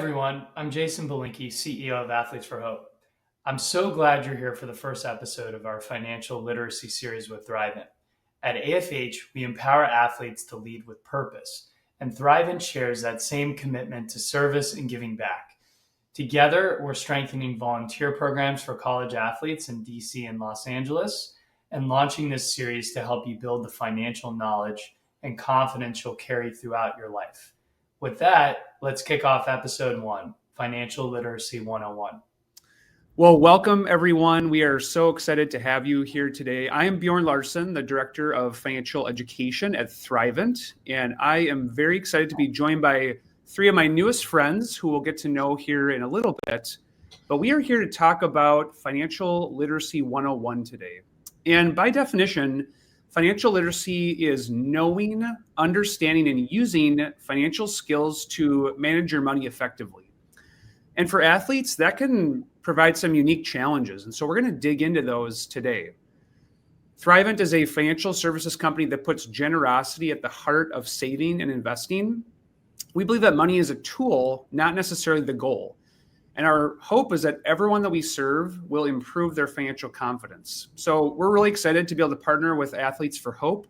everyone. I'm Jason Belinky, CEO of Athletes for Hope. I'm so glad you're here for the first episode of our financial literacy series with Thrivent. At AFH, we empower athletes to lead with purpose, and Thrivent shares that same commitment to service and giving back. Together, we're strengthening volunteer programs for college athletes in DC and Los Angeles, and launching this series to help you build the financial knowledge and confidence you'll carry throughout your life. With that, let's kick off episode 1, Financial Literacy 101. Well, welcome everyone. We are so excited to have you here today. I am Bjorn Larson, the Director of Financial Education at Thrivent, and I am very excited to be joined by 3 of my newest friends who we'll get to know here in a little bit. But we are here to talk about Financial Literacy 101 today. And by definition, financial literacy is knowing, understanding, and using financial skills to manage your money effectively. And for athletes, that can provide some unique challenges. And so we're going to dig into those today. Thrivent is a financial services company that puts generosity at the heart of saving and investing. We believe that money is a tool, not necessarily the goal. And our hope is that everyone that we serve will improve their financial confidence. So we're really excited to be able to partner with Athletes for Hope.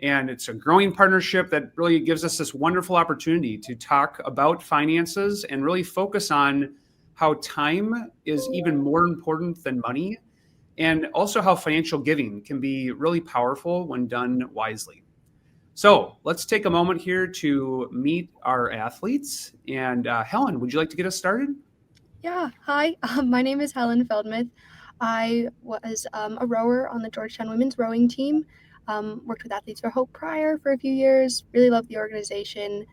And it's a growing partnership that really gives us this wonderful opportunity to talk about finances and really focus on how time is even more important than money, and also how financial giving can be really powerful when done wisely. So let's take a moment here to meet our athletes. And Helen, would you like to get us started? Yeah, hi, my name is Helen Feldmuth. I was a rower on the Georgetown women's rowing team, worked with Athletes for Hope prior for a few years, really loved the organization,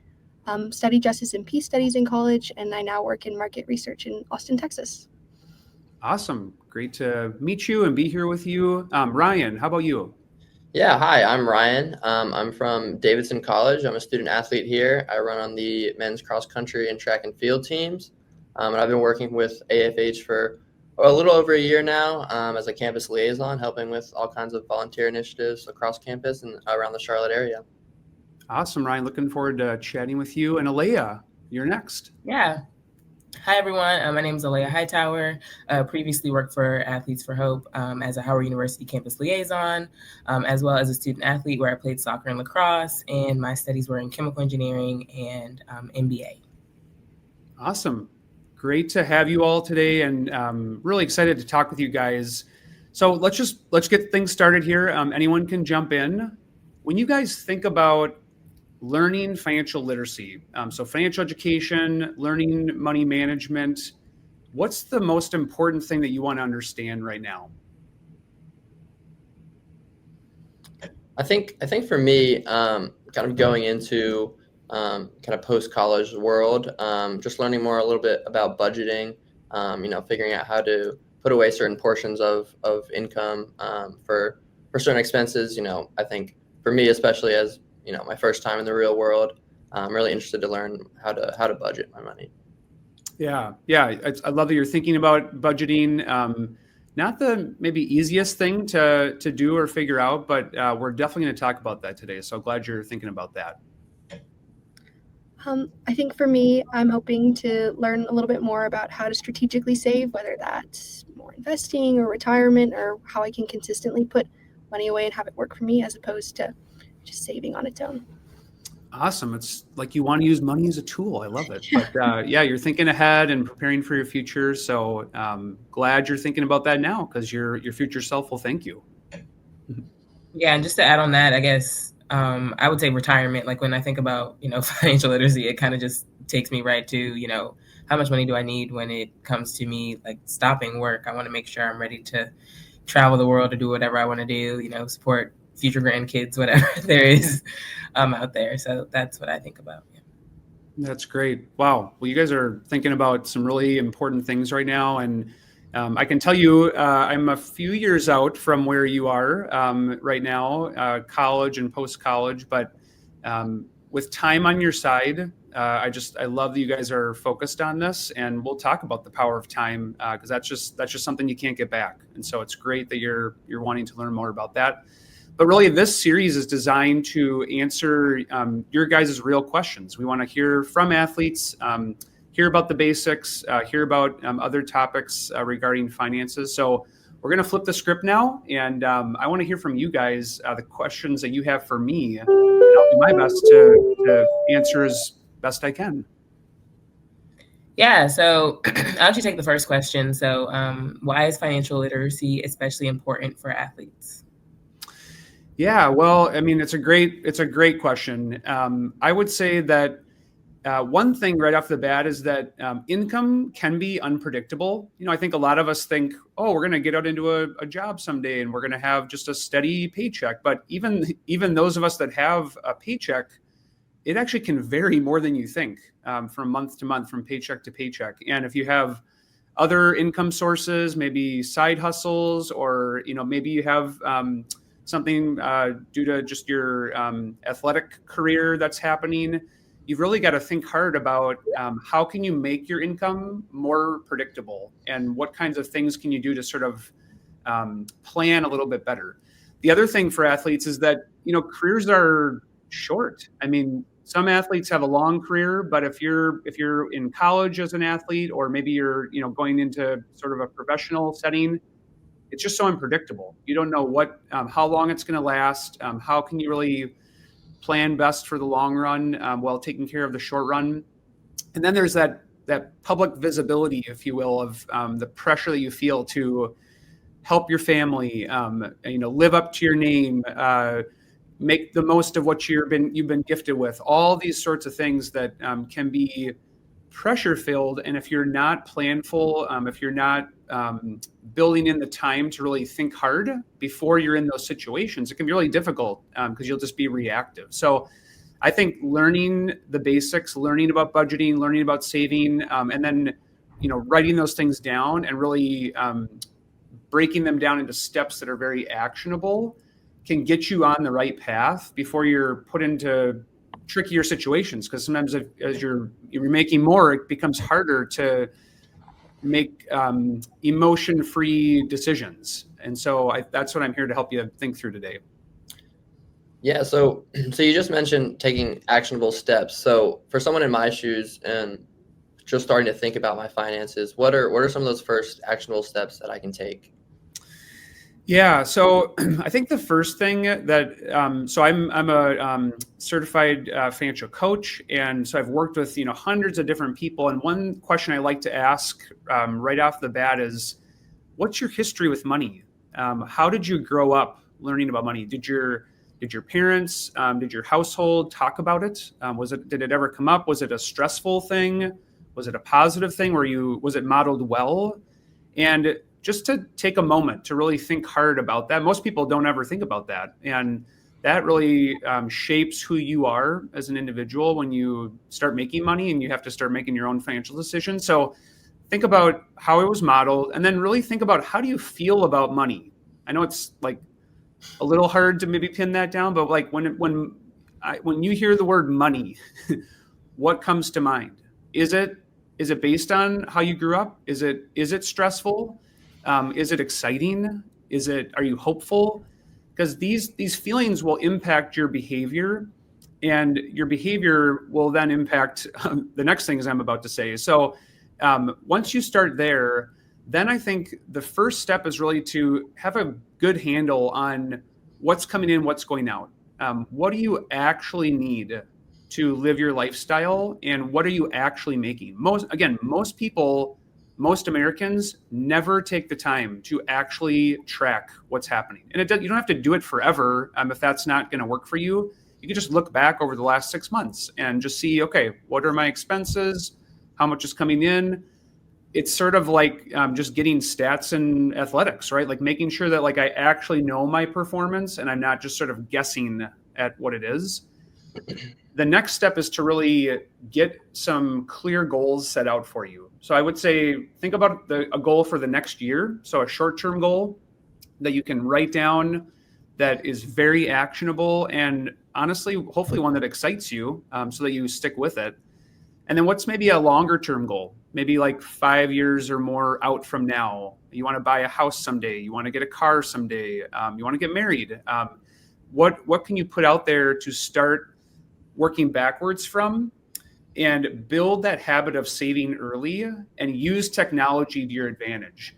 studied justice and peace studies in college, and I now work in market research in Austin, Texas. Awesome. Great to meet you and be here with you. Ryan, how about you? Yeah, hi, I'm Ryan. I'm from Davidson College. I'm a student athlete here. I run on the men's cross country and track and field teams. And I've been working with AFH for a little over a year now as a campus liaison, helping with all kinds of volunteer initiatives across campus and around the Charlotte area. Awesome, Ryan. Looking forward to chatting with you. And Alea, you're next. Yeah. Hi, everyone. My name is Alea Hightower. Previously worked for Athletes for Hope as a Howard University campus liaison, as well as a student athlete where I played soccer and lacrosse, and my studies were in chemical engineering and MBA. Awesome. Great to have you all today, and really excited to talk with you guys. So let's get things started here. Anyone can jump in. When you guys think about learning financial literacy, so financial education, learning money management, what's the most important thing that you want to understand right now? I think for me, kind of going into kind of post-college world, just learning more a little bit about budgeting, figuring out how to put away certain portions of income for certain expenses. I think for me, especially as my first time in the real world, I'm really interested to learn how to budget my money. Yeah. I love that you're thinking about budgeting. Not the maybe easiest thing to do or figure out, but we're definitely going to talk about that today. So glad you're thinking about that. I think for me, I'm hoping to learn a little bit more about how to strategically save, whether that's more investing or retirement, or how I can consistently put money away and have it work for me as opposed to just saving on its own. Awesome. It's like you want to use money as a tool. I love it. But you're thinking ahead and preparing for your future. So glad you're thinking about that now, because your future self will thank you. Yeah, and just to add on that, I guess I would say retirement. Like when I think about, financial literacy, it kind of just takes me right to, how much money do I need when it comes to me like stopping work? I want to make sure I'm ready to travel the world or do whatever I want to do, support future grandkids, whatever there is out there. So that's what I think about. Yeah. That's great. Wow. Well, you guys are thinking about some really important things right now. And I can tell you, I'm a few years out from where you are right now, college and post-college, but with time on your side, I love that you guys are focused on this, and we'll talk about the power of time because that's just something you can't get back. And so it's great that you're wanting to learn more about that. But really, this series is designed to answer your guys' real questions. We want to hear from athletes, hear about the basics, hear about other topics regarding finances. So we're going to flip the script now, and I want to hear from you guys the questions that you have for me, and I'll do my best to answer as best I can. Yeah, so I'll actually take the first question. So why is financial literacy especially important for athletes? Yeah, well, I mean, it's a great question. I would say that one thing right off the bat is that income can be unpredictable. I think a lot of us think, oh, we're going to get out into a job someday and we're going to have just a steady paycheck. But even those of us that have a paycheck, it actually can vary more than you think from month to month, from paycheck to paycheck. And if you have other income sources, maybe side hustles, or maybe you have something due to just your athletic career that's happening, you've really got to think hard about how can you make your income more predictable, and what kinds of things can you do to sort of plan a little bit better. The other thing for athletes is that careers are short. I mean, some athletes have a long career, but if you're in college as an athlete, or maybe you're going into sort of a professional setting, it's just so unpredictable. You don't know how long it's going to last. How can you really plan best for the long run while taking care of the short run? And then there's that public visibility, if you will, of the pressure that you feel to help your family, live up to your name, make the most of what you've been gifted with. All these sorts of things that can be pressure filled, and if you're not planful, if you're not building in the time to really think hard before you're in those situations, it can be really difficult because you'll just be reactive. So I think learning the basics, learning about budgeting, learning about saving, and then writing those things down and really breaking them down into steps that are very actionable can get you on the right path before you're put into trickier situations. Because sometimes as you're making more, it becomes harder to make emotion-free decisions. And so that's what I'm here to help you think through today. Yeah, so you just mentioned taking actionable steps. So for someone in my shoes and just starting to think about my finances, what are some of those first actionable steps that I can take? Yeah, so I think the first thing that so I'm a certified financial coach, and so I've worked with hundreds of different people. And one question I like to ask right off the bat is, what's your history with money? How did you grow up learning about money? Did your parents, did your household talk about it? Did it ever come up? Was it a stressful thing? Was it a positive thing? Was it modeled well? And just to take a moment to really think hard about that. Most people don't ever think about that. And that really shapes who you are as an individual when you start making money and you have to start making your own financial decisions. So think about how it was modeled, and then really think about, how do you feel about money? I know it's like a little hard to maybe pin that down, but like when you hear the word money, what comes to mind? Is it based on how you grew up? Is it stressful? Is it exciting? Are you hopeful? Because these feelings will impact your behavior, and your behavior will then impact the next things I'm about to say. So once you start there, then I think the first step is really to have a good handle on what's coming in, what's going out. What do you actually need to live your lifestyle, and what are you actually making? Most people, most Americans never take the time to actually track what's happening. And you don't have to do it forever if that's not going to work for you. You can just look back over the last 6 months and just see, okay, what are my expenses? How much is coming in? It's sort of like just getting stats in athletics, right? Like making sure that I actually know my performance and I'm not just sort of guessing at what it is. The next step is to really get some clear goals set out for you. So I would say, think about a goal for the next year. So a short-term goal that you can write down, that is very actionable, and honestly, hopefully one that excites you so that you stick with it. And then what's maybe a longer-term goal, maybe like 5 years or more out from now? You want to buy a house someday. You want to get a car someday. You want to get married. What can you put out there to start working backwards from? and build that habit of saving early and use technology to your advantage.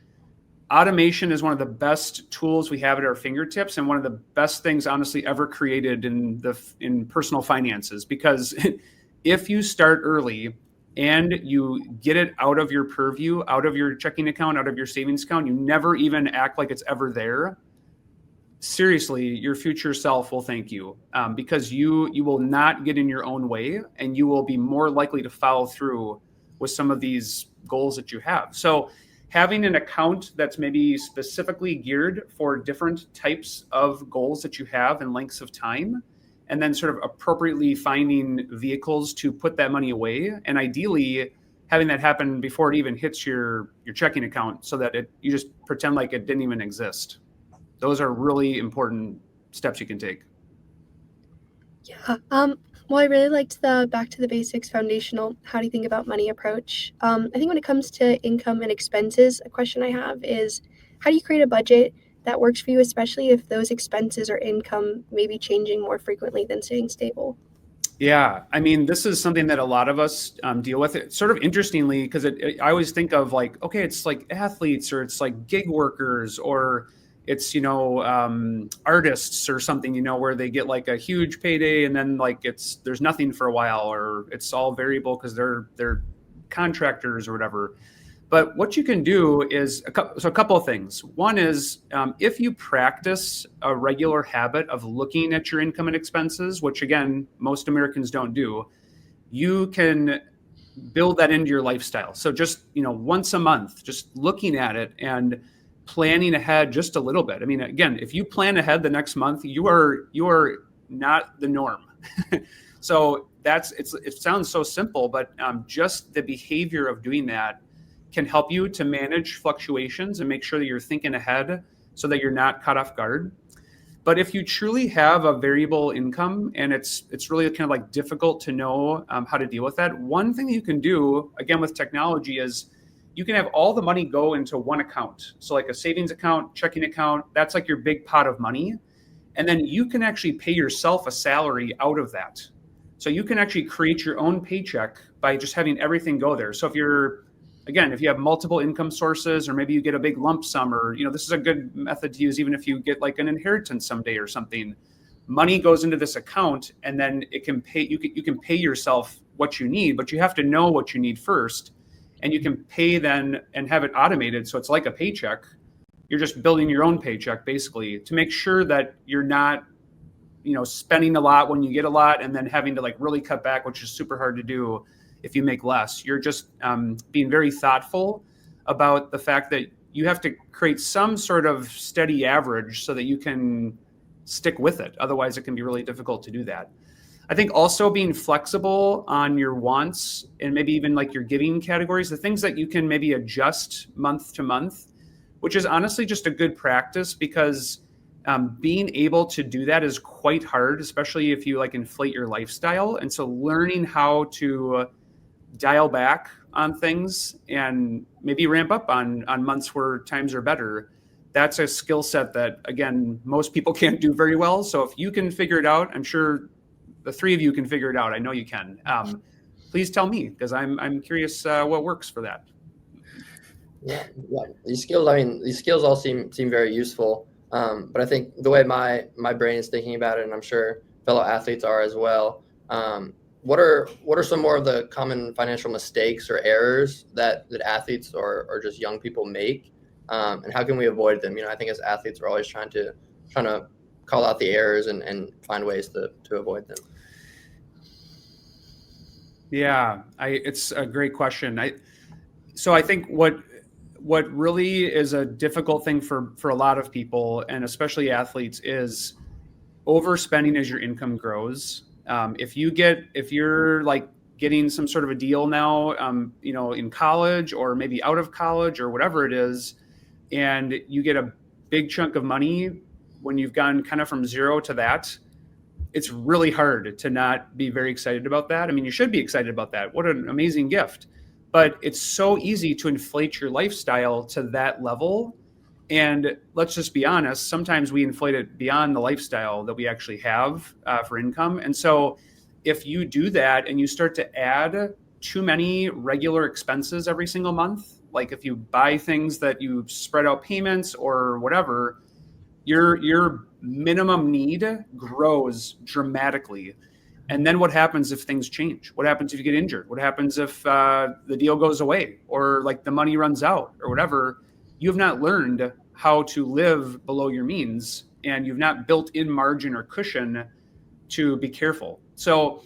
Automation is one of the best tools we have at our fingertips, and one of the best things, honestly, ever created in personal finances. Because if you start early and you get it out of your purview, out of your checking account, out of your savings account, you never even act like it's ever there. Seriously, your future self will thank you, because you will not get in your own way, and you will be more likely to follow through with some of these goals that you have. So having an account that's maybe specifically geared for different types of goals that you have and lengths of time, and then sort of appropriately finding vehicles to put that money away, and ideally having that happen before it even hits your checking account, so that you just pretend like it didn't even exist. Those are really important steps you can take. Yeah. Well, I really liked the back to the basics foundational, how do you think about money approach. I think when it comes to income and expenses, a question I have is, how do you create a budget that works for you, especially if those expenses or income may be changing more frequently than staying stable? Yeah, I mean, this is something that a lot of us deal with. It's sort of interestingly, because I always think of like, okay, it's like athletes, or it's like gig workers, or it's, artists or something, where they get like a huge payday and then like there's nothing for a while, or it's all variable because they're contractors or whatever. But what you can do is a couple of things. One is, if you practice a regular habit of looking at your income and expenses, which again, most Americans don't do, you can build that into your lifestyle. So just, once a month, just looking at it and planning ahead just a little bit. I mean, again, if you plan ahead the next month, you are not the norm. So it sounds so simple, but just the behavior of doing that can help you to manage fluctuations and make sure that you're thinking ahead so that you're not caught off guard. But if you truly have a variable income and it's really kind of like difficult to know how to deal with that, one thing you can do, again, with technology, is you can have all the money go into one account. So like a savings account, checking account, that's like your big pot of money. And then you can actually pay yourself a salary out of that. So you can actually create your own paycheck by just having everything go there. So if you have multiple income sources, or maybe you get a big lump sum, or, this is a good method to use even if you get like an inheritance someday or something. Money goes into this account, and then it can pay, you can pay yourself what you need, but you have to know what you need first. And you can pay then and have it automated. So it's like a paycheck. You're just building your own paycheck, basically, to make sure that you're not, spending a lot when you get a lot and then having to like really cut back, which is super hard to do if you make less. You're just being very thoughtful about the fact that you have to create some sort of steady average so that you can stick with it. Otherwise, it can be really difficult to do that. I think also being flexible on your wants, and maybe even like your giving categories, the things that you can maybe adjust month to month, which is honestly just a good practice, because being able to do that is quite hard, especially if you like inflate your lifestyle. And so learning how to dial back on things and maybe ramp up on months where times are better, that's a skill set that, again, most people can't do very well. So if you can figure it out, I'm sure the three of you can figure it out. I know you can. Please tell me, because I'm curious what works for that. Yeah. These skills all seem very useful. But I think the way my brain is thinking about it, and I'm sure fellow athletes are as well, what are some more of the common financial mistakes or errors that athletes or just young people make, and how can we avoid them? I think as athletes, we're always trying to call out the errors and find ways to avoid them. Yeah, it's a great question. I think what really is a difficult thing for a lot of people, and especially athletes, is overspending as your income grows. If you're like getting some sort of a deal now, in college or maybe out of college or whatever it is, and you get a big chunk of money when you've gone kind of from zero to that, it's really hard to not be very excited about that. I mean, you should be excited about that. What an amazing gift. But it's so easy to inflate your lifestyle to that level. And let's just be honest, sometimes we inflate it beyond the lifestyle that we actually have for income. And so if you do that and you start to add too many regular expenses every single month, like if you buy things that you spread out payments or whatever, your minimum need grows dramatically. And then what happens if things change? What happens if you get injured? What happens if the deal goes away, or like the money runs out or whatever? You have not learned how to live below your means, and you've not built in margin or cushion to be careful. So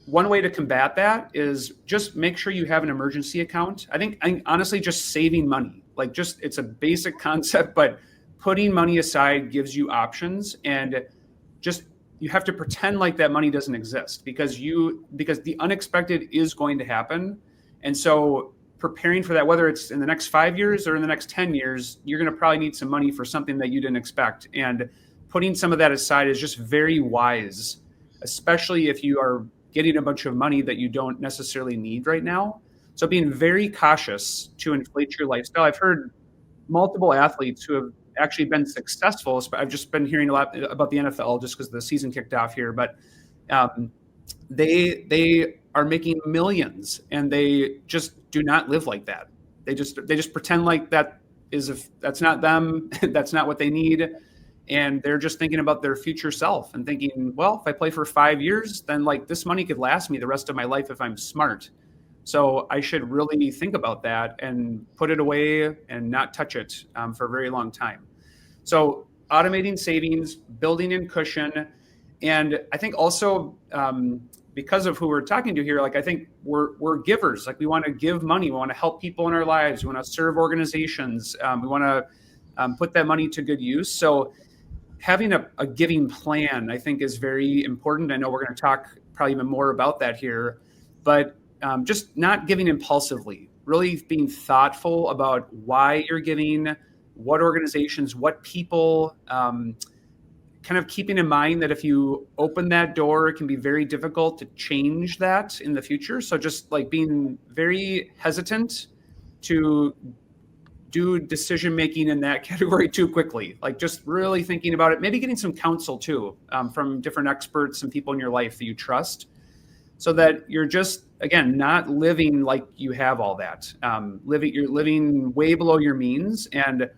one way to combat that is just make sure you have an emergency account. I think honestly, just saving money, like just, it's a basic concept, but putting money aside gives you options. And just, you have to pretend like that money doesn't exist, because the unexpected is going to happen. And so preparing for that, whether it's in the next 5 years or in the next 10 years, you're going to probably need some money for something that you didn't expect. And putting some of that aside is just very wise, especially if you are getting a bunch of money that you don't necessarily need right now. So being very cautious to inflate your lifestyle. I've heard multiple athletes who have actually been successful. I've just been hearing a lot about the NFL just because the season kicked off here, but they are making millions, and they just do not live like that. They just pretend like that's not them, that's not what they need. And they're just thinking about their future self and thinking, well, if I play for 5 years, then like this money could last me the rest of my life if I'm smart. So I should really think about that and put it away and not touch it for a very long time. So automating savings, building in cushion. And I think also because of who we're talking to here, like I think we're givers. Like we want to give money. We want to help people in our lives. We want to serve organizations. We want to put that money to good use. So having a giving plan, I think, is very important. I know we're going to talk probably even more about that here, but just not giving impulsively, really being thoughtful about why you're giving, what organizations, what people, kind of keeping in mind that if you open that door, it can be very difficult to change that in the future. So just like being very hesitant to do decision-making in that category too quickly, like just really thinking about it, maybe getting some counsel too from different experts and people in your life that you trust, so that you're just, again, not living like you have all that. You're living way below your means. And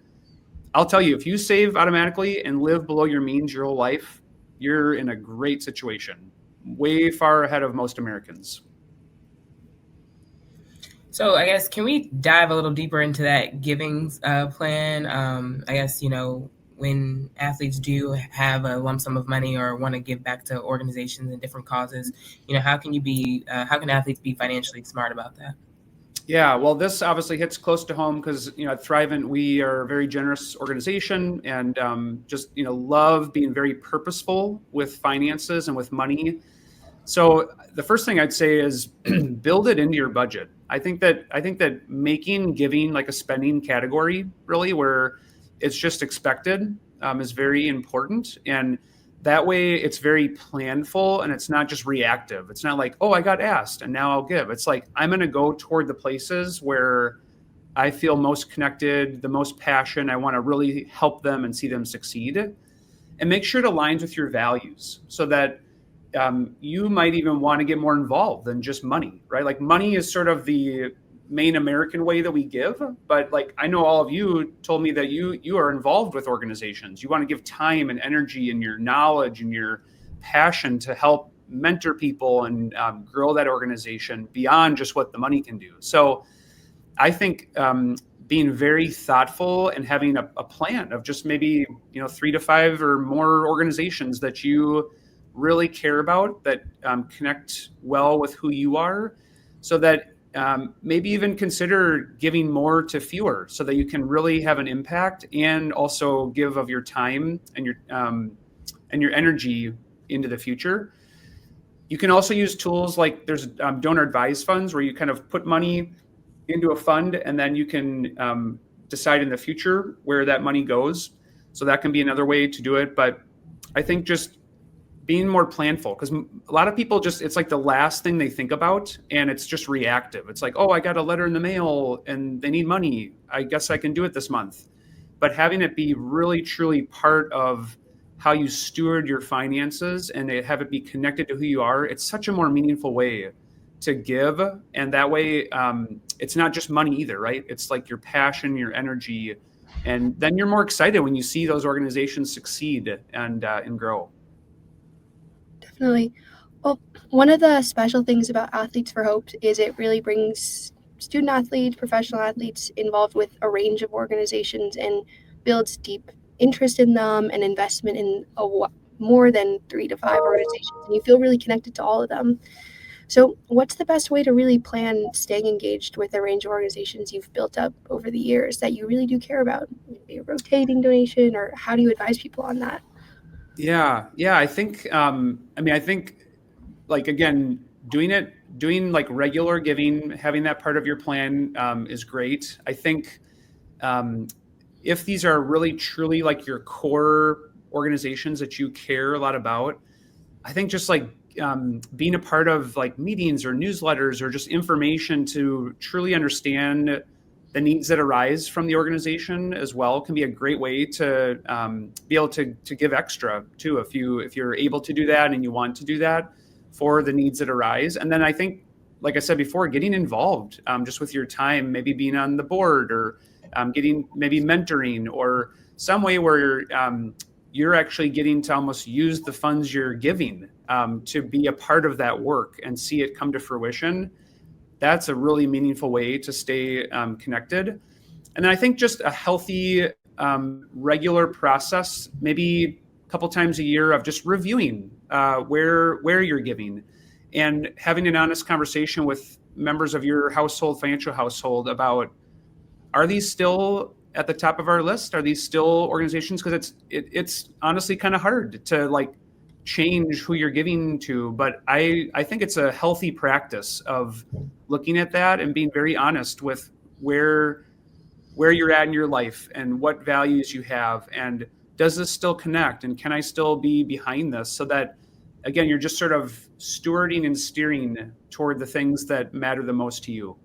I'll tell you, if you save automatically and live below your means your whole life, you're in a great situation, way far ahead of most Americans. So I guess, can we dive a little deeper into that giving plan? I guess, when athletes do have a lump sum of money or want to give back to organizations and different causes, how can athletes be financially smart about that? Yeah, well, this obviously hits close to home because, at Thrivent, we are a very generous organization and just, love being very purposeful with finances and with money. So the first thing I'd say is build it into your budget. I think that making giving like a spending category, really, where it's just expected, is very important. And that way it's very planful and it's not just reactive. It's not like, oh, I got asked and now I'll give. It's like, I'm going to go toward the places where I feel most connected, the most passion. I want to really help them and see them succeed. And make sure it aligns with your values so that you might even want to get more involved than just money, right? Like money is sort of the main American way that we give, but like I know all of you told me that you are involved with organizations. You want to give time and energy and your knowledge and your passion to help mentor people and grow that organization beyond just what the money can do. So I think being very thoughtful and having a plan of just maybe 3 to 5 or more organizations that you really care about, that connect well with who you are, so that maybe even consider giving more to fewer, so that you can really have an impact and also give of your time and your energy into the future. You can also use tools like there's donor advised funds where you kind of put money into a fund and then you can decide in the future where that money goes. So that can be another way to do it. But I think just being more planful, because a lot of people it's like the last thing they think about and it's just reactive. It's like, oh, I got a letter in the mail and they need money. I guess I can do it this month. But having it be really, truly part of how you steward your finances and have it be connected to who you are, it's such a more meaningful way to give. And that way, it's not just money either, right? It's like your passion, your energy, and then you're more excited when you see those organizations succeed and grow. Definitely. Well, one of the special things about Athletes for Hope is it really brings student athletes, professional athletes involved with a range of organizations and builds deep interest in them and investment in more than 3 to 5 organizations. And you feel really connected to all of them. So, what's the best way to really plan staying engaged with a range of organizations you've built up over the years that you really do care about? Maybe a rotating donation, or how do you advise people on that? Yeah. I think, I think, like, again, doing like regular giving, having that part of your plan is great. I think if these are really truly like your core organizations that you care a lot about, I think just like being a part of like meetings or newsletters or just information to truly understand the needs that arise from the organization as well can be a great way to be able to give extra too, if you're able to do that and you want to do that for the needs that arise. And then I think, like I said before, getting involved just with your time, maybe being on the board or getting maybe mentoring or some way where you're actually getting to almost use the funds you're giving to be a part of that work and see it come to fruition. That's a really meaningful way to stay connected. And then I think just a healthy, regular process, maybe a couple times a year, of just reviewing where you're giving and having an honest conversation with members of your financial household about, are these still at the top of our list? Are these still organizations? Because it's honestly kind of hard to like change who you're giving to. But I think it's a healthy practice of looking at that and being very honest with where you're at in your life and what values you have. And does this still connect? And can I still be behind this? So that, again, you're just sort of stewarding and steering toward the things that matter the most to you.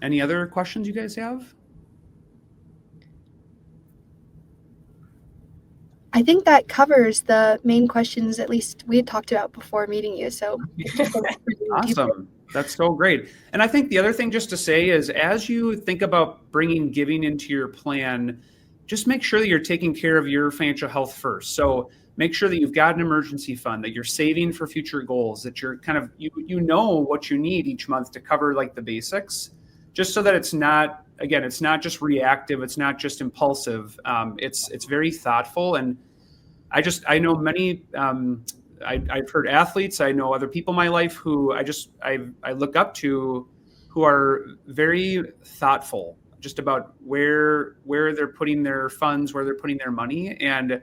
Any other questions you guys have? I think that covers the main questions, at least we had talked about before meeting you. So Awesome. That's so great. And I think the other thing just to say is, as you think about bringing giving into your plan, just make sure that you're taking care of your financial health first. So make sure that you've got an emergency fund, that you're saving for future goals, that you're kind of, you know what you need each month to cover like the basics, just so that it's not just reactive. It's not just impulsive. It's very thoughtful. And I know many, I've heard athletes, I know other people in my life who I look up to, who are very thoughtful just about where they're putting their funds, where they're putting their money. And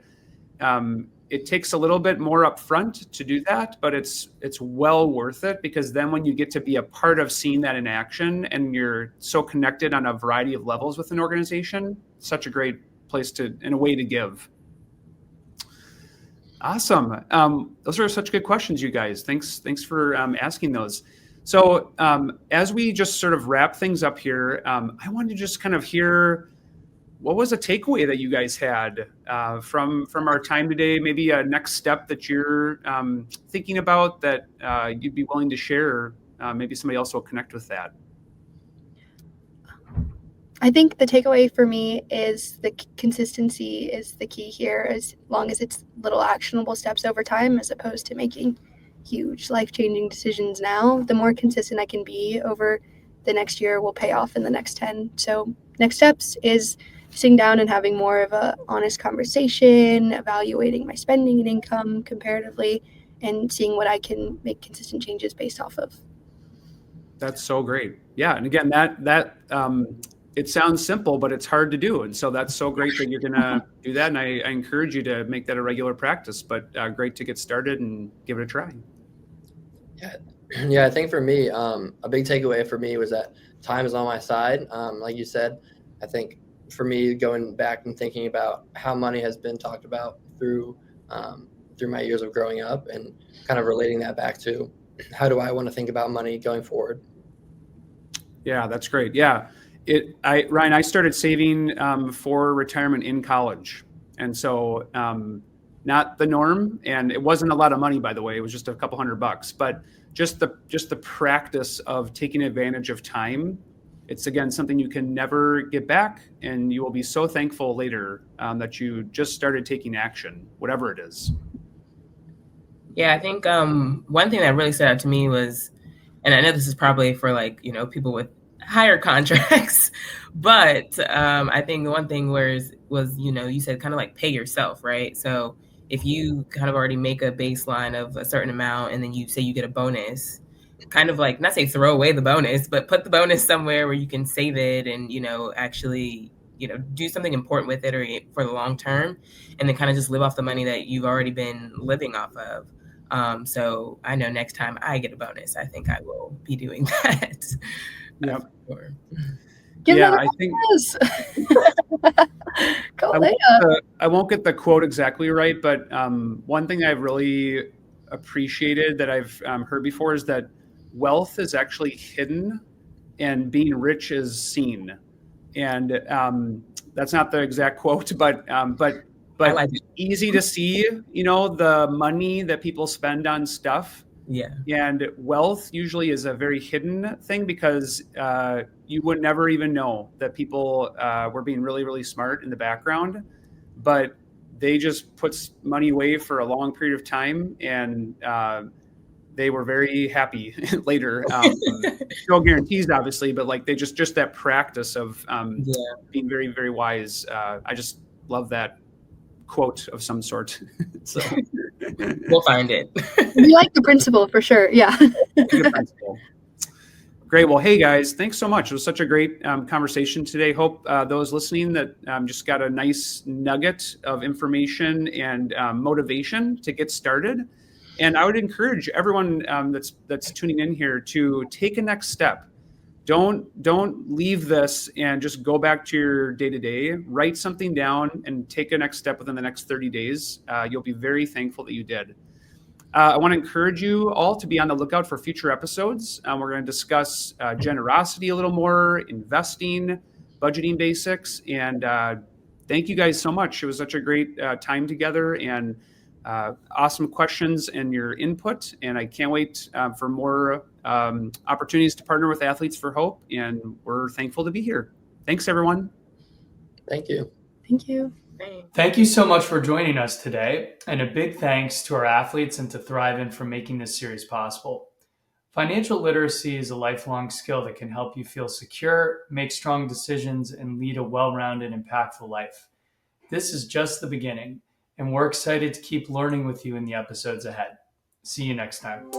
it takes a little bit more upfront to do that, but it's well worth it, because then when you get to be a part of seeing that in action and you're so connected on a variety of levels with an organization, such a great place in a way to give. Awesome. Those are such good questions, you guys. Thanks for asking those. So as we just sort of wrap things up here, I wanted to just kind of hear, what was a takeaway that you guys had from our time today? Maybe a next step that you're thinking about that you'd be willing to share. Maybe somebody else will connect with that. I think the takeaway for me is the consistency is the key here, as long as it's little actionable steps over time, as opposed to making huge life-changing decisions now. The more consistent I can be over the next year will pay off in the next 10. So next steps is sitting down and having more of a honest conversation, evaluating my spending and income comparatively, and seeing what I can make consistent changes based off of. That's so great. Yeah. And again, that it sounds simple, but it's hard to do. And so that's so great that you're going to do that. And I encourage you to make that a regular practice, but great to get started and give it a try. Yeah. I think for me, a big takeaway for me was that time is on my side. Like you said, I think for me, going back and thinking about how money has been talked about through my years of growing up, and kind of relating that back to how do I want to think about money going forward. Yeah, that's great. Yeah. Ryan, I started saving for retirement in college. And so not the norm. And it wasn't a lot of money, by the way. It was just a couple $100, but just the practice of taking advantage of time. It's, again, something you can never get back. And you will be so thankful later that you just started taking action, whatever it is. Yeah, I think one thing that really stood out to me was, and I know this is probably for like, people with higher contracts, but I think the one thing was, you said kind of like pay yourself, right? So if you kind of already make a baseline of a certain amount and then you say you get a bonus, kind of like, not say throw away the bonus, but put the bonus somewhere where you can save it and, actually, do something important with it or for the long term, and then kind of just live off the money that you've already been living off of. So I know next time I get a bonus, I think I will be doing that. Yep. Sure. Yeah, I think Go I won't get the quote exactly right, but one thing I've really appreciated that I've heard before is that wealth is actually hidden and being rich is seen. And that's not the exact quote, but I like it. easy to see, the money that people spend on stuff. Yeah. And wealth usually is a very hidden thing because you would never even know that people were being really, really smart in the background, but they just put money away for a long period of time, and they were very happy later. No guarantees, obviously, but like they just that practice of being very, very wise. I just love that quote of some sort. So we'll find it. We like the principle for sure. Yeah. Great. Well, hey guys, thanks so much. It was such a great conversation today. Hope those listening that just got a nice nugget of information and motivation to get started. And I would encourage everyone that's tuning in here to take a next step. Don't leave this and just go back to your day-to-day. Write something down and take a next step within the next 30 days. You'll be very thankful that you did. I want to encourage you all to be on the lookout for future episodes. We're going to discuss generosity a little more, investing, budgeting basics, and thank you guys so much. It was such a great time together, and awesome questions and your input. And I can't wait for more opportunities to partner with Athletes for Hope. And we're thankful to be here. Thanks, everyone. Thank you. Thank you. Thank you so much for joining us today. And a big thanks to our athletes and to Thrivent for making this series possible. Financial literacy is a lifelong skill that can help you feel secure, make strong decisions, and lead a well-rounded, impactful life. This is just the beginning, and we're excited to keep learning with you in the episodes ahead. See you next time.